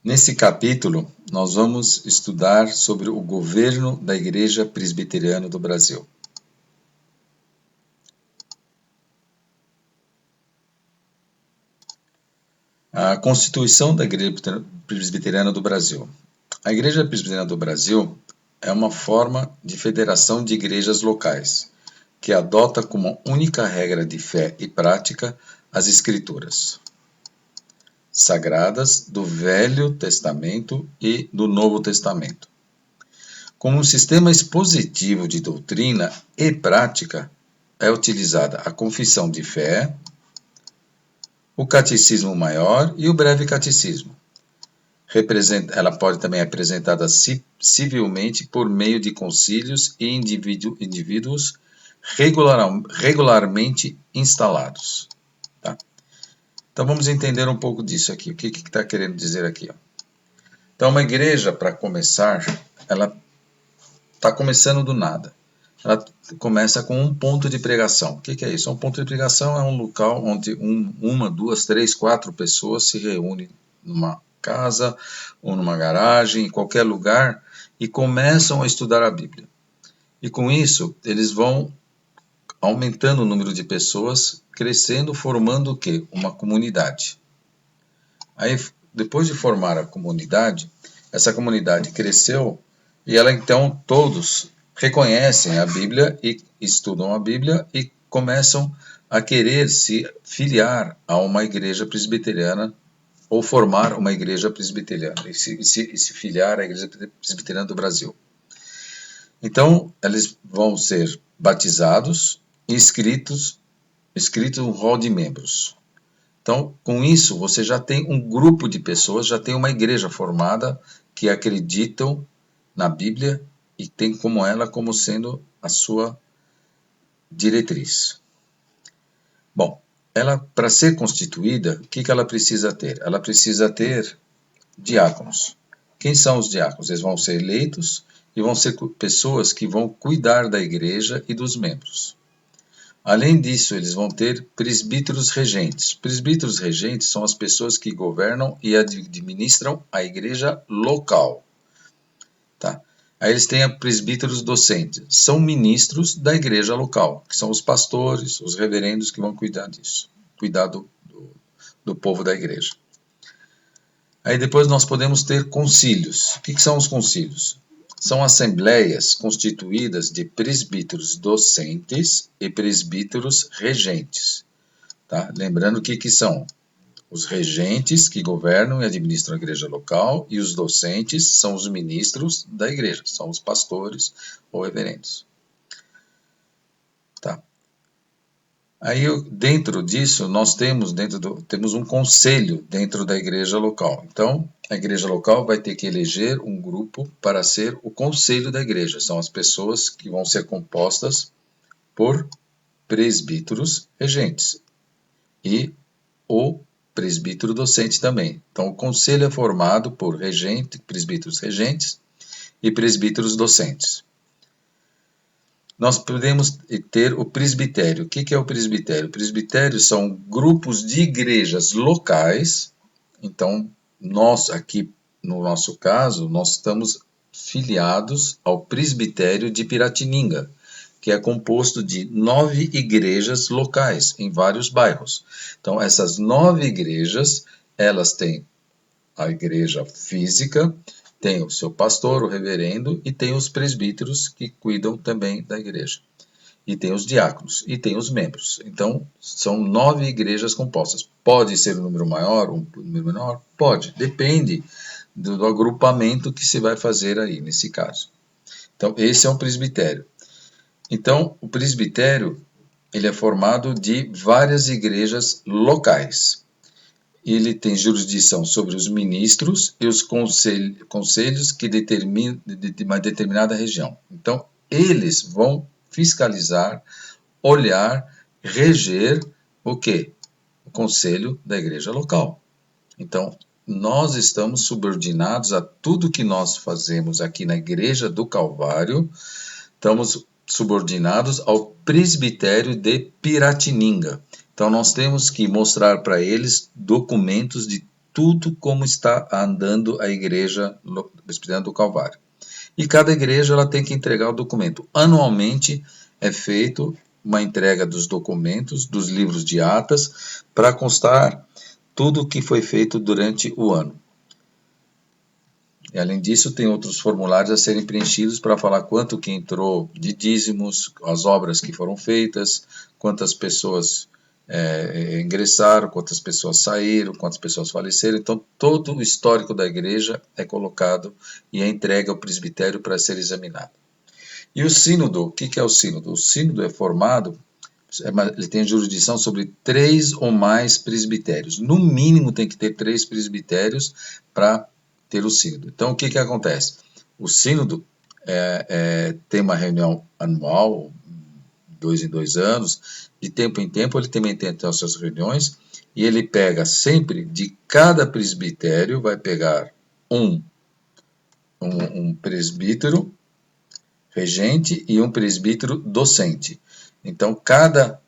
Nesse capítulo, nós vamos estudar sobre o governo da Igreja Presbiteriana do Brasil. A Constituição da Igreja Presbiteriana do Brasil. A Igreja Presbiteriana do Brasil é uma forma de federação de igrejas locais, que adota como única regra de fé e prática as Escrituras sagradas do Velho Testamento e do Novo Testamento. Como um sistema expositivo de doutrina e prática, é utilizada a Confissão de Fé, o Catecismo Maior e o Breve Catecismo. Ela pode também ser apresentada civilmente por meio de concílios e indivíduos regularmente instalados. Tá? Então vamos entender um pouco disso aqui. O que está querendo dizer aqui? Então uma igreja, para começar, ela está começando do nada. Ela começa com um ponto de pregação. O que é isso? Um ponto de pregação é um local onde uma, duas, três, quatro pessoas se reúnem numa casa ou numa garagem, em qualquer lugar, e começam a estudar a Bíblia. E com isso, eles vão aumentando o número de pessoas, crescendo, formando o quê? Uma comunidade. Aí, depois de formar a comunidade, essa comunidade cresceu e ela então todos reconhecem a Bíblia e estudam a Bíblia e começam a querer se filiar a uma igreja presbiteriana ou formar uma igreja presbiteriana e se filiar à Igreja Presbiteriana do Brasil. Então, eles vão ser batizados e inscritos um rol de membros. Então, com isso, você já tem um grupo de pessoas, já tem uma igreja formada que acreditam na Bíblia e tem como ela como sendo a sua diretriz. Bom, ela, para ser constituída, o que ela precisa ter? Ela precisa ter diáconos. Quem são os diáconos? Eles vão ser eleitos e vão ser pessoas que vão cuidar da igreja e dos membros. Além disso, eles vão ter presbíteros regentes. Presbíteros regentes são as pessoas que governam e administram a igreja local. Tá? Aí eles têm presbíteros docentes. São ministros da igreja local, que são os pastores, os reverendos que vão cuidar disso. Cuidar do povo da igreja. Aí depois nós podemos ter concílios. O que são os concílios? São assembleias constituídas de presbíteros docentes e presbíteros regentes. Tá? Lembrando o que são? Os regentes que governam e administram a igreja local e os docentes são os ministros da igreja, são os pastores ou reverendos. Tá? Aí dentro disso nós temos um conselho dentro da igreja local. Então a igreja local vai ter que eleger um grupo para ser o conselho da igreja. São as pessoas que vão ser compostas por presbíteros regentes e o presbítero docente também. Então o conselho é formado por presbíteros regentes e presbíteros docentes. Nós podemos ter o presbitério. O que é o presbitério? O presbitério são grupos de igrejas locais. Então, nós aqui, no nosso caso, nós estamos filiados ao presbitério de Piratininga, que é composto de 9 igrejas locais em vários bairros. Então, essas 9 igrejas, elas têm a igreja física, tem o seu pastor, o reverendo, e tem os presbíteros que cuidam também da igreja. E tem os diáconos, e tem os membros. Então, são 9 igrejas compostas. Pode ser um número maior, um número menor? Pode, depende do agrupamento que se vai fazer aí, nesse caso. Então, esse é um presbitério. Então, o presbitério, ele é formado de várias igrejas locais. Ele tem jurisdição sobre os ministros e os conselhos que determinam de uma determinada região. Então, eles vão fiscalizar, olhar, reger o quê? O conselho da igreja local. Então, nós estamos subordinados a tudo que nós fazemos aqui na Igreja do Calvário, estamos subordinados ao presbitério de Piratininga. Então, nós temos que mostrar para eles documentos de tudo como está andando a igreja presbiteriana do Calvário. E cada igreja ela tem que entregar o documento. Anualmente é feito uma entrega dos documentos, dos livros de atas, para constar tudo o que foi feito durante o ano. E, além disso, tem outros formulários a serem preenchidos para falar quanto que entrou de dízimos, as obras que foram feitas, quantas pessoas ingressaram, quantas pessoas saíram, quantas pessoas faleceram. Então, todo o histórico da igreja é colocado e é entregue ao presbitério para ser examinado. E o sínodo, o que é o sínodo? O sínodo é formado, ele tem jurisdição sobre 3 ou mais presbitérios. No mínimo tem que ter 3 presbitérios para ter o sínodo. Então, o que acontece? O sínodo tem uma reunião anual, 2 em 2 anos, de tempo em tempo ele também tem as suas reuniões, e ele pega sempre, de cada presbitério, vai pegar um presbítero regente e um presbítero docente. Então, cada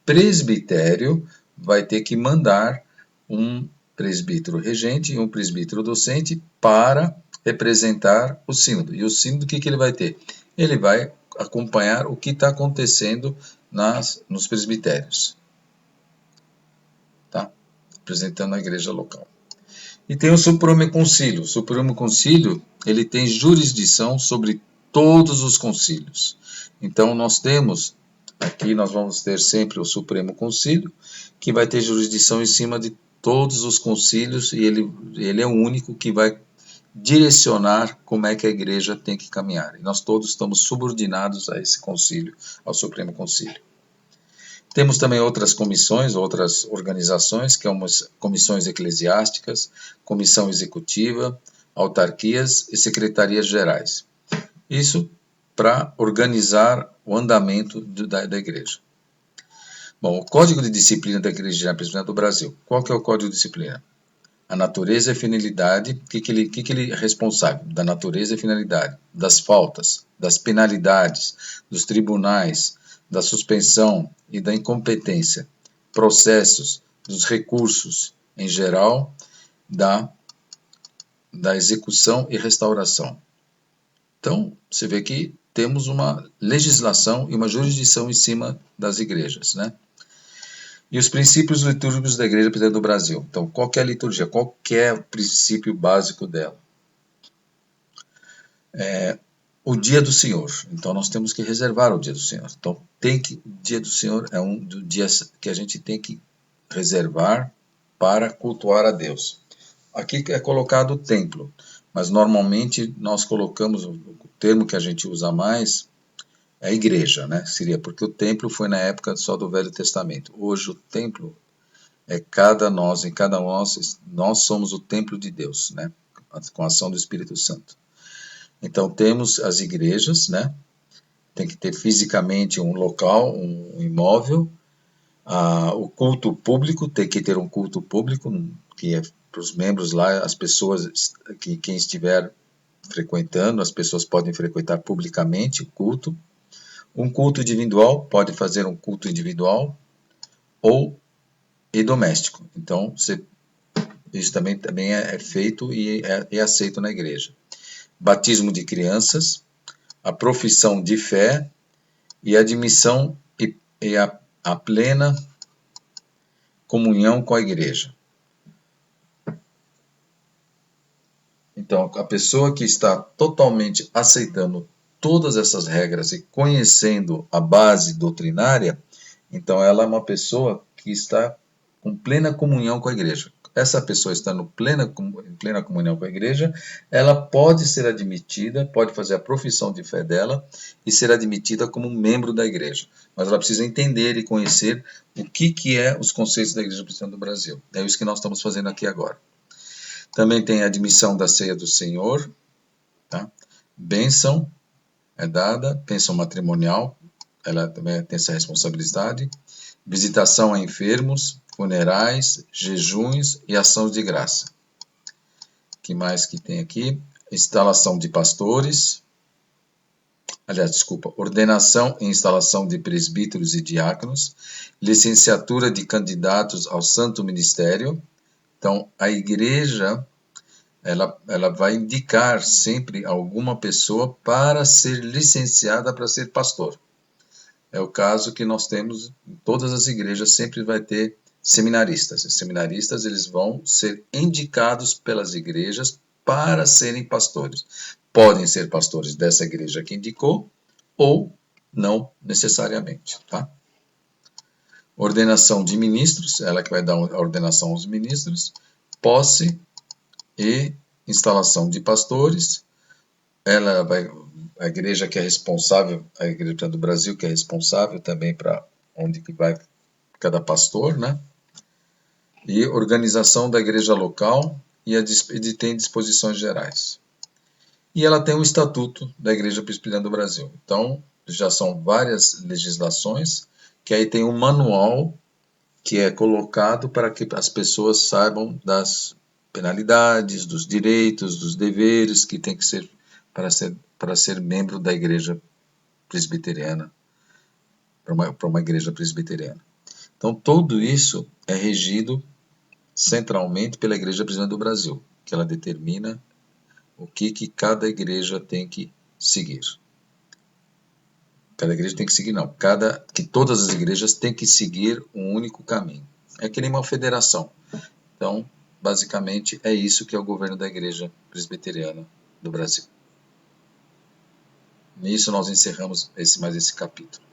presbitério vai ter que mandar um presbítero regente e um presbítero docente para representar o sínodo. E o sínodo, o que ele vai ter? Ele vai acompanhar o que está acontecendo nos presbitérios, tá? Representando a igreja local. E tem o Supremo Concílio. O Supremo Concílio, ele tem jurisdição sobre todos os concílios. Então, nós vamos ter sempre o Supremo Concílio, que vai ter jurisdição em cima de todos os concílios, e ele é o único que vai direcionar como é que a igreja tem que caminhar. E nós todos estamos subordinados a esse concílio, ao Supremo Concílio. Temos também outras comissões, outras organizações, que são as comissões eclesiásticas, comissão executiva, autarquias e secretarias gerais. Isso para organizar o andamento da igreja. Bom, o Código de Disciplina da Igreja Presbiteriana do Brasil. Qual que é o Código de Disciplina? A natureza e a finalidade. O que ele é responsável? Da natureza e finalidade, das faltas, das penalidades, dos tribunais, da suspensão e da incompetência, processos, dos recursos, em geral, da execução e restauração. Então, você vê que temos uma legislação e uma jurisdição em cima das igrejas, né? E os princípios litúrgicos da Igreja Presbiteriana do Brasil. Então, qual que é a liturgia? Qual que é o princípio básico dela? O dia do Senhor. Então, nós temos que reservar o dia do Senhor. Então, o dia do Senhor é um dos dias que a gente tem que reservar para cultuar a Deus. Aqui é colocado o templo, mas normalmente nós colocamos, o termo que a gente usa mais é a igreja, né? Seria porque o templo foi na época só do Velho Testamento. Hoje o templo é em cada nós somos o templo de Deus, né? Com a ação do Espírito Santo. Então temos as igrejas, né? Tem que ter fisicamente um local, um imóvel. O culto público, tem que ter um culto público, que é para os membros lá, as pessoas, quem estiver frequentando, as pessoas podem frequentar publicamente o culto. Um culto individual, pode fazer um culto individual e doméstico. Então, isso também é feito e é aceito na igreja. Batismo de crianças, a profissão de fé e a admissão e a plena comunhão com a igreja. Então, a pessoa que está totalmente aceitando todas essas regras e conhecendo a base doutrinária, então ela é uma pessoa que está com plena comunhão com a igreja. Essa pessoa estando em plena comunhão com a igreja, ela pode ser admitida, pode fazer a profissão de fé dela e ser admitida como membro da igreja. Mas ela precisa entender e conhecer o que é os conceitos da Igreja Presbiteriana do Brasil. É isso que nós estamos fazendo aqui agora. Também tem a admissão da ceia do Senhor, tá? Bênção é dada, bênção matrimonial, ela também tem essa responsabilidade. Visitação a enfermos, funerais, jejuns e ações de graça. O que mais que tem aqui? Instalação de pastores. Ordenação e instalação de presbíteros e diáconos. Licenciatura de candidatos ao santo ministério. Então, a igreja, ela vai indicar sempre alguma pessoa para ser licenciada para ser pastor. É o caso que nós temos em todas as igrejas, sempre vai ter seminaristas. Os seminaristas, eles vão ser indicados pelas igrejas para serem pastores. Podem ser pastores dessa igreja que indicou, ou não necessariamente, tá? Ordenação de ministros, ela que vai dar a ordenação aos ministros, posse e instalação de pastores, ela vai, a igreja que é responsável, a igreja do Brasil que é responsável também para onde que vai cada pastor, né? E organização da igreja local e tem disposições gerais. E ela tem um estatuto da Igreja Presbiteriana do Brasil. Então, já são várias legislações, que aí tem um manual que é colocado para que as pessoas saibam das penalidades, dos direitos, dos deveres que tem que ser para ser membro da igreja presbiteriana, para uma igreja presbiteriana. Então, tudo isso é regido centralmente pela Igreja Presbiteriana do Brasil, que ela determina o que cada igreja tem que seguir. Cada igreja tem que seguir, não. Que todas as igrejas têm que seguir um único caminho. É que nem uma federação. Então, basicamente, é isso que é o governo da Igreja Presbiteriana do Brasil. Nisso nós encerramos mais esse capítulo.